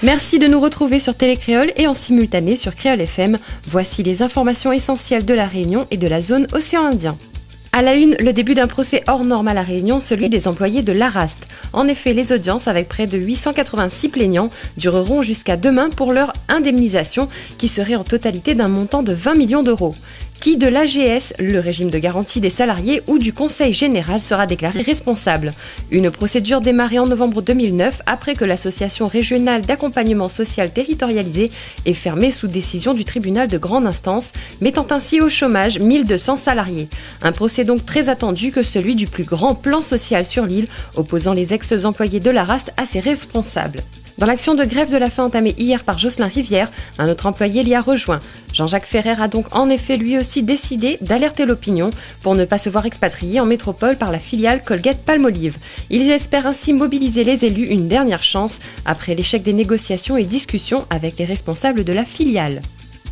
Merci de nous retrouver sur Télécréole et en simultané sur Créole FM. Voici les informations essentielles de la Réunion et de la zone océan Indien. À la une, le début d'un procès hors norme à la Réunion, celui des employés de l'ARAST. En effet, les audiences avec près de 886 plaignants dureront jusqu'à demain pour leur indemnisation qui serait en totalité d'un montant de 20 millions d'euros. Qui de l'AGS, le régime de garantie des salariés, ou du Conseil général sera déclaré responsable. Une procédure démarrée en novembre 2009 après que l'association régionale d'accompagnement social territorialisé est fermée sous décision du tribunal de grande instance, mettant ainsi au chômage 1200 salariés. Un procès donc très attendu que celui du plus grand plan social sur l'île, opposant les ex-employés de l'ARAST à ses responsables. Dans l'action de grève de la faim entamée hier par Jocelyn Rivière, un autre employé l'y a rejoint. Jean-Jacques Ferrer a donc en effet lui aussi décidé d'alerter l'opinion pour ne pas se voir expatrié en métropole par la filiale Colgate-Palmolive. Ils espèrent ainsi mobiliser les élus une dernière chance après l'échec des négociations et discussions avec les responsables de la filiale.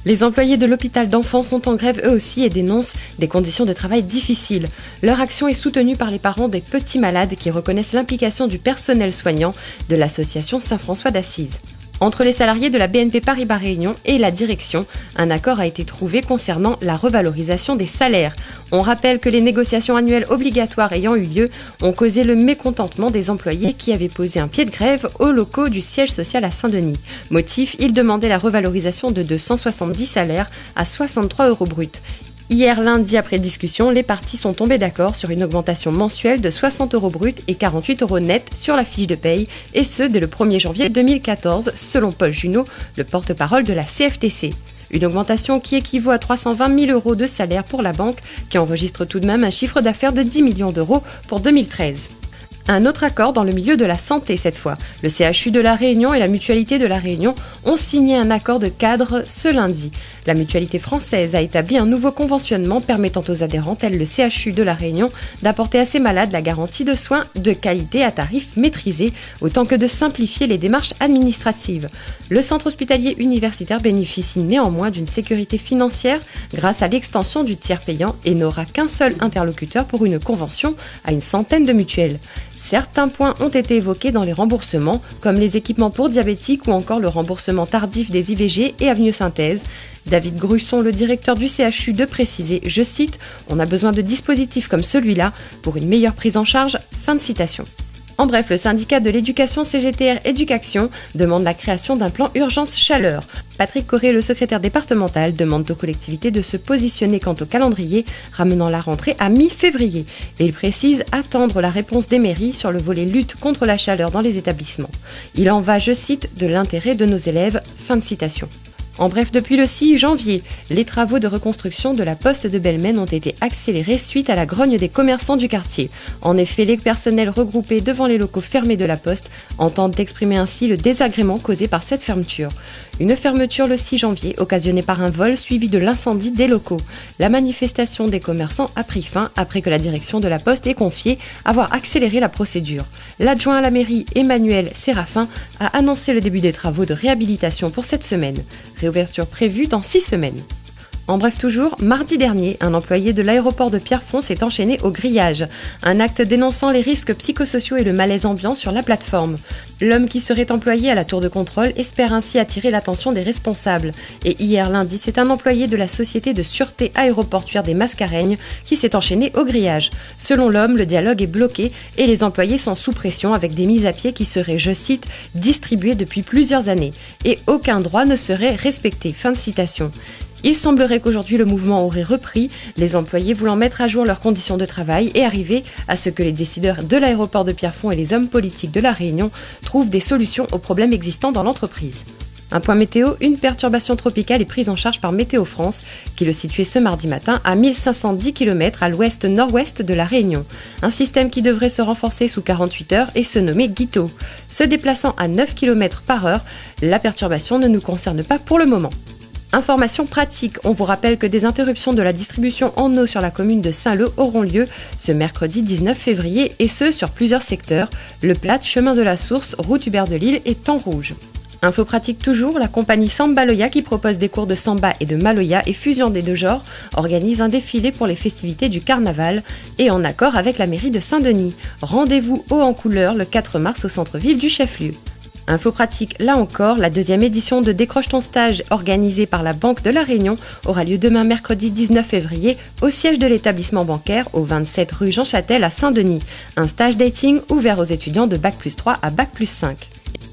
Les employés de l'hôpital d'enfants sont en grève eux aussi et dénoncent des conditions de travail difficiles. Leur action est soutenue par les parents des petits malades qui reconnaissent l'implication du personnel soignant de l'association Saint-François d'Assise. Entre les salariés de la BNP Paribas Réunion et la direction, un accord a été trouvé concernant la revalorisation des salaires. On rappelle que les négociations annuelles obligatoires ayant eu lieu ont causé le mécontentement des employés qui avaient posé un pied de grève aux locaux du siège social à Saint-Denis. Motif, ils demandaient la revalorisation de 270 salaires à 63 € bruts. Hier lundi, après discussion, les parties sont tombées d'accord sur une augmentation mensuelle de 60 € bruts et 48 € net sur la fiche de paye, et ce dès le 1er janvier 2014, selon Paul Junot, le porte-parole de la CFTC. Une augmentation qui équivaut à 320 000 € de salaire pour la banque, qui enregistre tout de même un chiffre d'affaires de 10 millions d'euros pour 2013. Un autre accord dans le milieu de la santé cette fois. Le CHU de La Réunion et la Mutualité de La Réunion ont signé un accord de cadre ce lundi. La Mutualité française a établi un nouveau conventionnement permettant aux adhérents, tels le CHU de La Réunion, d'apporter à ses malades la garantie de soins de qualité à tarif maîtrisé, autant que de simplifier les démarches administratives. Le centre hospitalier universitaire bénéficie néanmoins d'une sécurité financière grâce à l'extension du tiers payant et n'aura qu'un seul interlocuteur pour une convention à une centaine de mutuelles. Certains points ont été évoqués dans les remboursements, comme les équipements pour diabétiques ou encore le remboursement tardif des IVG et amniosynthèse. David Grusson, le directeur du CHU, de préciser, je cite, « On a besoin de dispositifs comme celui-là pour une meilleure prise en charge ». Fin de citation. En bref, le syndicat de l'éducation CGTR Éducation demande la création d'un plan urgence chaleur. Patrick Corré, le secrétaire départemental, demande aux collectivités de se positionner quant au calendrier, ramenant la rentrée à mi-février. Et il précise attendre la réponse des mairies sur le volet lutte contre la chaleur dans les établissements. Il en va, je cite, de l'intérêt de nos élèves. Fin de citation. En bref, depuis le 6 janvier, les travaux de reconstruction de la poste de Belmen ont été accélérés suite à la grogne des commerçants du quartier. En effet, les personnels regroupés devant les locaux fermés de la poste entendent exprimer ainsi le désagrément causé par cette fermeture. Une fermeture le 6 janvier, occasionnée par un vol suivi de l'incendie des locaux. La manifestation des commerçants a pris fin après que la direction de la poste ait confié avoir accéléré la procédure. L'adjoint à la mairie, Emmanuel Séraphin, a annoncé le début des travaux de réhabilitation pour cette semaine. Réouverture prévue dans 6 semaines. En bref toujours, mardi dernier, un employé de l'aéroport de Pierrefonds s'est enchaîné au grillage. Un acte dénonçant les risques psychosociaux et le malaise ambiant sur la plateforme. L'homme qui serait employé à la tour de contrôle espère ainsi attirer l'attention des responsables. Et hier lundi, c'est un employé de la société de sûreté aéroportuaire des Mascareignes qui s'est enchaîné au grillage. Selon l'homme, le dialogue est bloqué et les employés sont sous pression avec des mises à pied qui seraient, je cite, distribuées depuis plusieurs années. Et aucun droit ne serait respecté. Fin de citation. Il semblerait qu'aujourd'hui le mouvement aurait repris, les employés voulant mettre à jour leurs conditions de travail et arriver à ce que les décideurs de l'aéroport de Pierrefonds et les hommes politiques de La Réunion trouvent des solutions aux problèmes existants dans l'entreprise. Un point météo, une perturbation tropicale est prise en charge par Météo France, qui le situait ce mardi matin à 1510 km à l'ouest-nord-ouest de La Réunion. Un système qui devrait se renforcer sous 48 heures et se nommer Guito. Se déplaçant à 9 km par heure, la perturbation ne nous concerne pas pour le moment. Information pratique, on vous rappelle que des interruptions de la distribution en eau sur la commune de Saint-Leu auront lieu ce mercredi 19 février et ce sur plusieurs secteurs, Le Plat, Chemin de la Source, route Hubert de Lille et Temps Rouge. Info pratique toujours, la compagnie Sambaloya qui propose des cours de samba et de maloya et fusion des deux genres organise un défilé pour les festivités du carnaval et en accord avec la mairie de Saint-Denis. Rendez-vous haut en couleur le 4 mars au centre-ville du chef-lieu. Info pratique, là encore, la deuxième édition de Décroche ton stage organisée par la Banque de la Réunion aura lieu demain mercredi 19 février au siège de l'établissement bancaire au 27 rue Jean Châtel à Saint-Denis. Un stage dating ouvert aux étudiants de Bac+3 à Bac+5.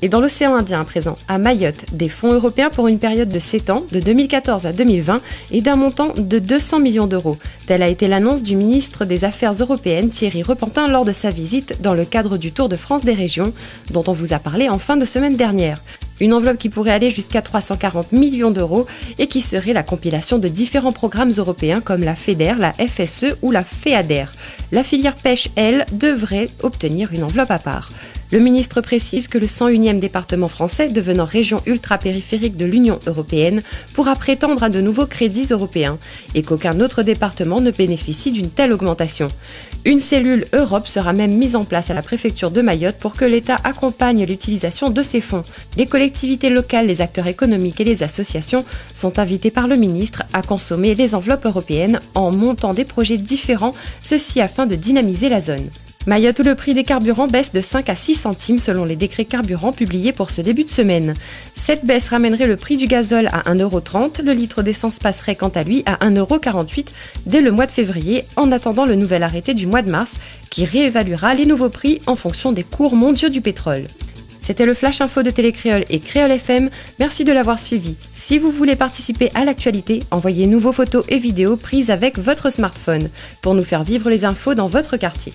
Et dans l'océan Indien à présent, à Mayotte, des fonds européens pour une période de 7 ans, de 2014 à 2020, et d'un montant de 200 millions d'euros. Telle a été l'annonce du ministre des Affaires européennes Thierry Repentin lors de sa visite dans le cadre du Tour de France des régions, dont on vous a parlé en fin de semaine dernière. Une enveloppe qui pourrait aller jusqu'à 340 millions d'euros et qui serait la compilation de différents programmes européens comme la FEDER, la FSE ou la FEADER. La filière pêche, elle, devrait obtenir une enveloppe à part. Le ministre précise que le 101e département français, devenant région ultra-périphérique de l'Union européenne, pourra prétendre à de nouveaux crédits européens et qu'aucun autre département ne bénéficie d'une telle augmentation. Une cellule Europe sera même mise en place à la préfecture de Mayotte pour que l'État accompagne l'utilisation de ces fonds. Les collectivités locales, les acteurs économiques et les associations sont invités par le ministre à consommer les enveloppes européennes en montant des projets différents, ceci afin de dynamiser la zone. Mayotte où le prix des carburants baisse de 5 à 6 centimes selon les décrets carburants publiés pour ce début de semaine. Cette baisse ramènerait le prix du gazole à 1,30 €, le litre d'essence passerait quant à lui à 1,48 € dès le mois de février en attendant le nouvel arrêté du mois de mars qui réévaluera les nouveaux prix en fonction des cours mondiaux du pétrole. C'était le Flash Info de Télécréole et Créole FM, merci de l'avoir suivi. Si vous voulez participer à l'actualité, envoyez-nous vos photos et vidéos prises avec votre smartphone pour nous faire vivre les infos dans votre quartier.